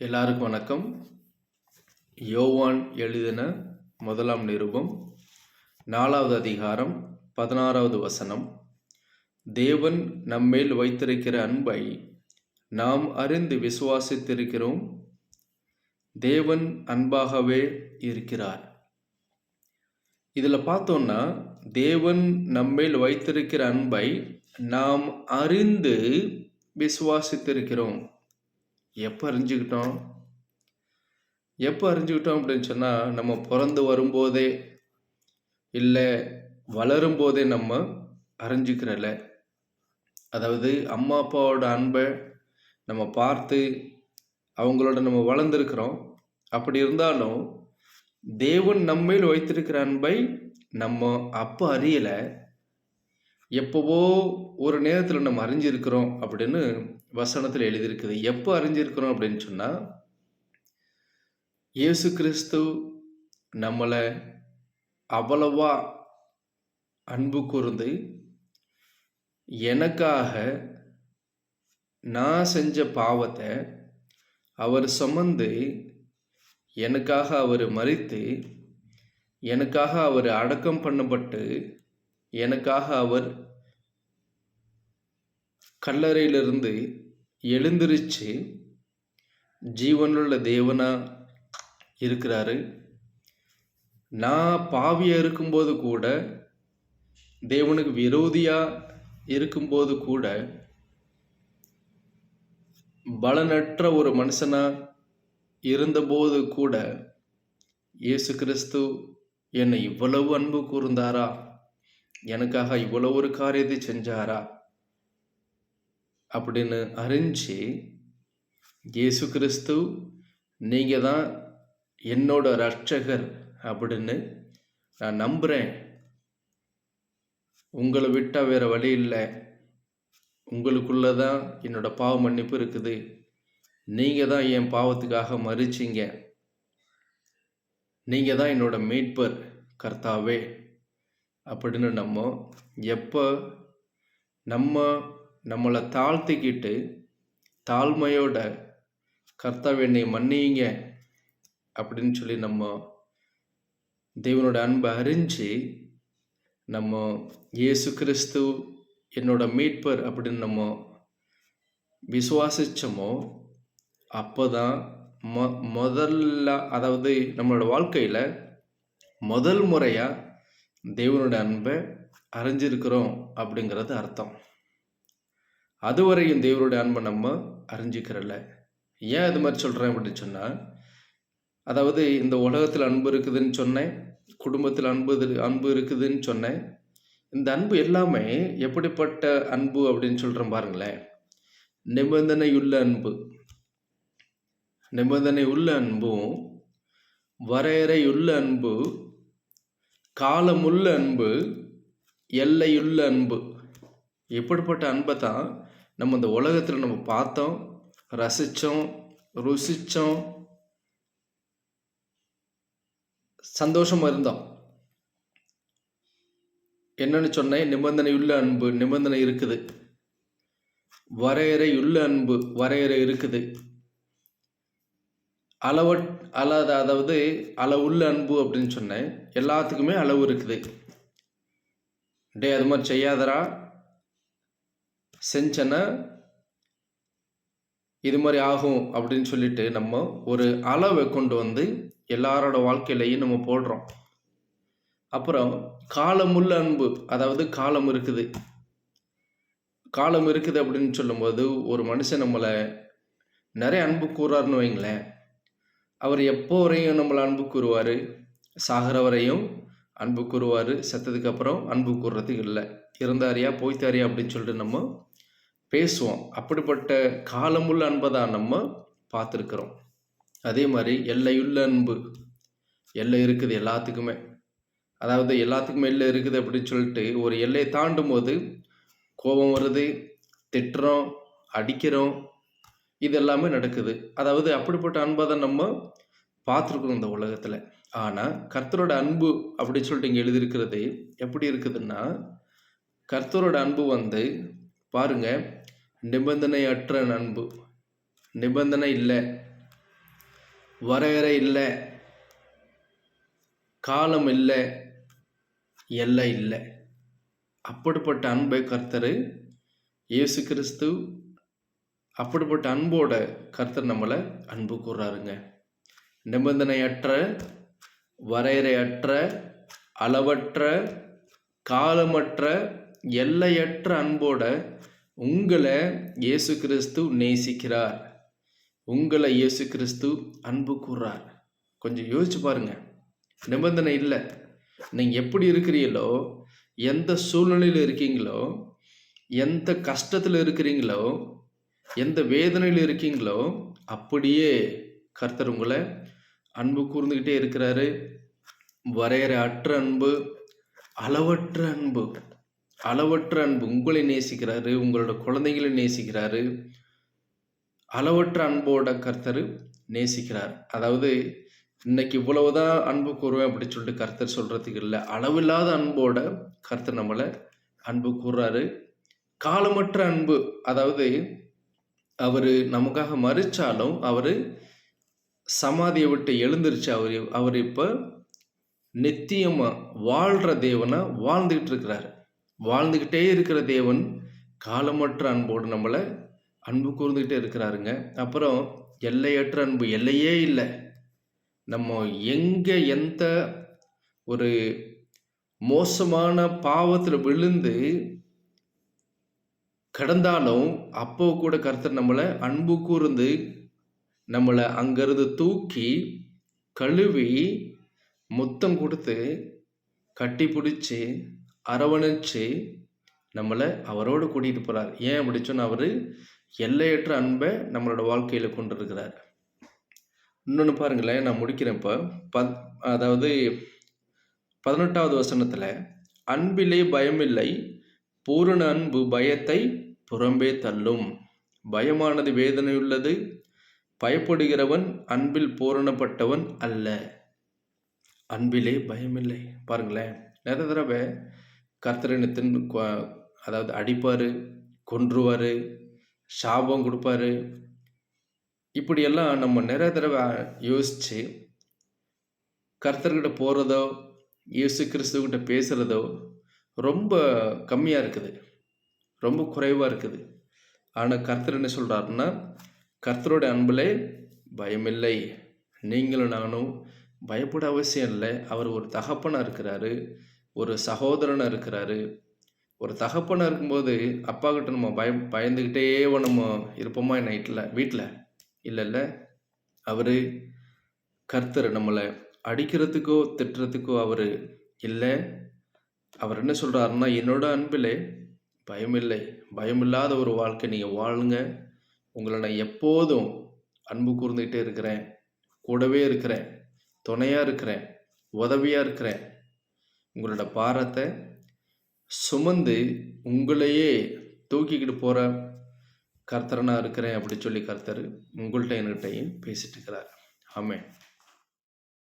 எல்லாருக்கும் வணக்கம். யோவான் எழுதின முதலாம் நிருபம் 4வது அதிகாரம் 16வது வசனம். தேவன் நம்மேல் வைத்திருக்கிற அன்பை நாம் அறிந்து விசுவாசித்திருக்கிறோம். தேவன் அன்பாகவே இருக்கிறார். இதில் பார்த்தோம்னா, தேவன் நம்மேல் வைத்திருக்கிற அன்பை நாம் அறிந்து விசுவாசித்திருக்கிறோம். எப்போ அறிஞ்சுக்கிட்டோம் அப்படின்னு சொன்னால், நம்ம பிறந்து வரும்போதே இல்லை வளரும் போதே நம்ம அறிஞ்சுக்கிறல. அதாவது அம்மா அப்பாவோட அன்பை நம்ம பார்த்து அவங்களோட நம்ம வளர்ந்துருக்கிறோம். அப்படி இருந்தாலும் தேவன் நம்மேல் வைத்திருக்கிற அன்பை நம்ம அப்போ அறியலை, எப்போவோ ஒரு நேரத்தில் நம்ம அறிஞ்சிருக்கிறோம் அப்படின்னு வசனத்தில் எழுதியிருக்குது. எப்போ அறிஞ்சிருக்கிறோம் அப்படின்னு சொன்னால், இயேசு கிறிஸ்து நம்மளை அவ்வளவா அன்பு கூர்ந்து எனக்காக நான் செஞ்ச பாவத்தை அவர் சுமந்து, எனக்காக அவர் மரித்து, எனக்காக அவர் அடக்கம் பண்ணப்பட்டு, எனக்காக அவர் கல்லறையிலிருந்து எழுந்திருச்சு ஜீவனுள்ள தேவனா இருக்கிறாரு. நான் பாவியா இருக்கும்போது கூட, தேவனுக்கு விரோதியா இருக்கும்போது கூட, பலனற்ற ஒரு மனுஷனா இருந்தபோது கூட, இயேசு கிறிஸ்து என்னை இவ்வளவு அன்பு கூர்ந்தாரா, எனக்காக இவ்வளவு ஒரு காரியத்தை செஞ்சாரா அப்படின்னு அறிஞ்சு, இயேசு கிறிஸ்து நீங்கள் தான் என்னோட ரட்சகர் அப்படின்னு நான் நம்புகிறேன். உங்களை விட்டால் வேறு வழி இல்லை, உங்களுக்குள்ளே தான் என்னோட பாவ மன்னிப்பு இருக்குது, நீங்கள் தான் என் பாவத்துக்காக மறிச்சிங்க, நீங்கள் தான் என்னோட மீட்பர் கர்த்தாவே அப்படின்னு நம்ம எப்போ நம்மளை தாழ்த்திக்கிட்டு தாழ்மையோட கர்த்தாவே என்னை மன்னிங்க அப்படின்னு சொல்லி நம்ம தேவனோட அன்பை அறிஞ்சு, நம்ம இயேசு கிறிஸ்து என்னோட மீட்பர் அப்படின்னு நம்ம விசுவாசிச்சோமோ, அப்போ தான் முதல்ல, அதாவது நம்மளோட வாழ்க்கையில் முதல் முறையாக தேவனோட அன்பை அறிஞ்சிருக்கிறோம் அப்படிங்கிறது அர்த்தம். அதுவரையும் தேவனுடைய அன்பை நம்ம அறிஞ்சிக்கிறல. ஏன் அது மாதிரி சொல்கிறேன் அப்படின்னு சொன்னால், அதாவது இந்த உலகத்தில் அன்பு இருக்குதுன்னு சொன்னேன், குடும்பத்தில் அன்பு இருக்குதுன்னு சொன்னேன். இந்த அன்பு எல்லாமே எப்படிப்பட்ட அன்பு அப்படின்னு சொல்கிறேன் பாருங்களேன். நிபந்தனையுள்ள அன்பு, நிபந்தனையுள்ள அன்பும், வரையறையுள்ள அன்பு, காலமுள்ள அன்பு, எல்லையுள்ள அன்பு. எப்படிப்பட்ட அன்பை தான் நம்ம இந்த உலகத்தில் நம்ம பார்த்தோம், ரசித்தோம், ருசித்தோம், சந்தோஷமாக இருந்தோம். என்னன்னு சொன்னேன், நிபந்தனையுள்ள அன்பு, நிபந்தனை இருக்குது. வரையறையுள்ள அன்பு, வரையறை இருக்குது. அதாவது அளவுள்ள அன்பு அப்படின்னு சொன்னேன். எல்லாத்துக்குமே அளவு இருக்குது. அது மாதிரி செய்யாதரா, செஞ்சனா இது மாதிரி ஆகும் அப்படின்னு சொல்லிட்டு நம்ம ஒரு அளவை கொண்டு வந்து எல்லாரோட வாழ்க்கையிலையும் நம்ம போடுறோம். அப்புறம் காலமுள்ள அன்பு, அதாவது காலம் இருக்குது. காலம் இருக்குது அப்படின்னு சொல்லும்போது, ஒரு மனுஷன் நம்மளை நிறைய அன்பு கூறாருன்னு வைங்களேன், அவர் எப்போ வரையும் நம்மளை அன்பு கூறுவார்? சாகிற வரையும் அன்பு கூறுவார். செத்ததுக்கு அப்புறம் அன்பு கூறுறதுக்கு இல்லை. இருந்தாரியா போய்த்தாரியா அப்படின்னு சொல்லிட்டு நம்ம பேசுவோம். அப்படிப்பட்ட காலமுள்ள அன்பை தான் நம்ம பார்த்துருக்குறோம். அதே மாதிரி எல்லையுள்ள அன்பு, எல்லை இருக்குது எல்லாத்துக்குமே. அதாவது எல்லாத்துக்குமே எல்லை இருக்குது அப்படின்னு சொல்லிட்டு ஒரு எல்லையை தாண்டும் போது கோபம் வருது, திட்டுறோம், அடிக்கிறோம், இது எல்லாமே நடக்குது. அதாவது அப்படிப்பட்ட அன்பை தான் நம்ம பார்த்துருக்குறோம் இந்த உலகத்தில். ஆனால் கர்த்தரோட அன்பு அப்படின்னு சொல்லிட்டு இங்கே எழுதியிருக்கிறது எப்படி இருக்குதுன்னா, கர்த்தரோட அன்பு வந்து பாருங்க, நிபந்தனையற்ற அன்பு, நிபந்தனை இல்லை, வரையறை இல்லை, காலம் இல்லை, எல்லை இல்லை. அப்படிப்பட்ட அன்பை கர்த்தர் இயேசு கிறிஸ்து, அப்படிப்பட்ட அன்போட கர்த்தர் நம்மளை அன்பு கூறாருங்க. நிபந்தனையற்ற, வரையறையற்ற, அளவற்ற, காலமற்ற, எல்லையற்ற அன்போட உங்களை இயேசு கிறிஸ்து நேசிக்கிறார். உங்களை இயேசு கிறிஸ்து அன்பு கூறார். கொஞ்சம் யோசிச்சு பாருங்க. நிபந்தனை இல்லை. நீங்கள் எப்படி இருக்கிறீங்களோ, எந்த சூழ்நிலையில் இருக்கீங்களோ, எந்த கஷ்டத்தில் இருக்கிறீங்களோ, எந்த வேதனையில் இருக்கீங்களோ, அப்படியே கர்த்தர் உங்களை அன்பு கூர்ந்துக்கிட்டே இருக்கிறாரு. வரையறை அற்ற அன்பு, அளவற்ற அன்பு, அளவற்ற அன்பு. உங்களை நேசிக்கிறாரு, உங்களோட குழந்தைகளை நேசிக்கிறாரு. அளவற்ற அன்போட கர்த்தர் நேசிக்கிறார். அதாவது இன்னைக்கு இவ்வளவுதான் அன்பு கூறுவேன் அப்படின்னு சொல்லிட்டு கர்த்தர் சொல்றதுக்கு இல்லை. அளவில்லாத அன்போட கர்த்தர் நம்மளை அன்பு கூறுறாரு. காலமற்ற அன்பு, அதாவது அவர் நமக்காக மறிச்சாலும் அவர் சமாதியை விட்டு எழுந்திருச்சு. அவர் இப்போ நித்தியமாக வாழ்கிற தேவனாக வாழ்ந்துக்கிட்டு இருக்கிறார். வாழ்ந்துக்கிட்டே இருக்கிற தேவன் காலமற்ற அன்போடு நம்மளை அன்பு கூர்ந்துக்கிட்டே இருக்கிறாருங்க. அப்புறம் எல்லையற்ற அன்பு, எல்லையே இல்லை. நம்ம எங்கே எந்த ஒரு மோசமான பாவத்தில் விழுந்து கிடந்தாலும் அப்போ கூட கர்த்தர் நம்மளை அன்பு கூர்ந்து நம்மளை அங்கிருந்து தூக்கி கழுவி முத்தம் கொடுத்து கட்டி பிடிச்சி அரவணைச்சு நம்மளை அவரோடு கூட்டிகிட்டு போகிறார். ஏன் அப்படி சொன்னால் அவர் எல்லையற்ற அன்பை நம்மளோட வாழ்க்கையில் கொண்டு இருக்கிறார். இன்னொன்று பாருங்களேன், நான் முடிக்கிறேன் இப்போ. அதாவது 18வது வசனத்தில், அன்பிலே பயமில்லை, பூரண அன்பு பயத்தை புறம்பே தள்ளும். பயமானது வேதனையுள்ளது, பயப்படுகிறவன் அன்பில் பூரணப்பட்டவன் அல்ல. அன்பிலே பயமில்லை. பாருங்களேன், நிறைய தடவை கர்த்தரினத்தின் அதாவது அடிப்பார், கொன்றுவார், சாபம் கொடுப்பாரு. இப்படியெல்லாம் நம்ம நிறைய தடவை யோசித்து கர்த்தர்கிட்ட போகிறதோ இயேசு கிறிஸ்துக்கிட்ட பேசுகிறதோ ரொம்ப கம்மியாக இருக்குது, ரொம்ப குறைவாக இருக்குது. ஆனால் கர்த்தர் என்ன சொல்கிறாருன்னா, கர்த்தரோட அன்பிலே பயமில்லை. நீங்களும் நானும் பயப்பட அவசியம் இல்லை. அவர் ஒரு தகப்பனாக இருக்கிறாரு, ஒரு சகோதரனாக இருக்கிறாரு. ஒரு தகப்பனாக இருக்கும்போது அப்பா கிட்ட நம்ம பயந்துக்கிட்டே நம்ம இருப்போமா வீட்டில் இல்லைல்ல. அவர் கர்த்தர் நம்மளை அடிக்கிறதுக்கோ திட்டுறதுக்கோ அவர் இல்லை. அவர் என்ன சொல்கிறாருன்னா, என்னோட அன்பிலே பயமில்லை. பயமில்லாத ஒரு வாழ்க்கை நீங்கள் வாழுங்க. உங்களை நான் எப்போதும் அன்பு கூர்ந்துக்கிட்டே இருக்கிறேன், கூடவே இருக்கிறேன், துணையாக இருக்கிறேன், உதவியாக இருக்கிறேன். உங்களோட பாரத்தை சுமந்து உங்களையே தூக்கிக்கிட்டு போகிற கர்த்தரனாக இருக்கிறேன் அப்படி சொல்லி கர்த்தர் உங்கள்கிட்ட என்கிட்டையும் பேசிட்டு இருக்கிறார். ஆமென்.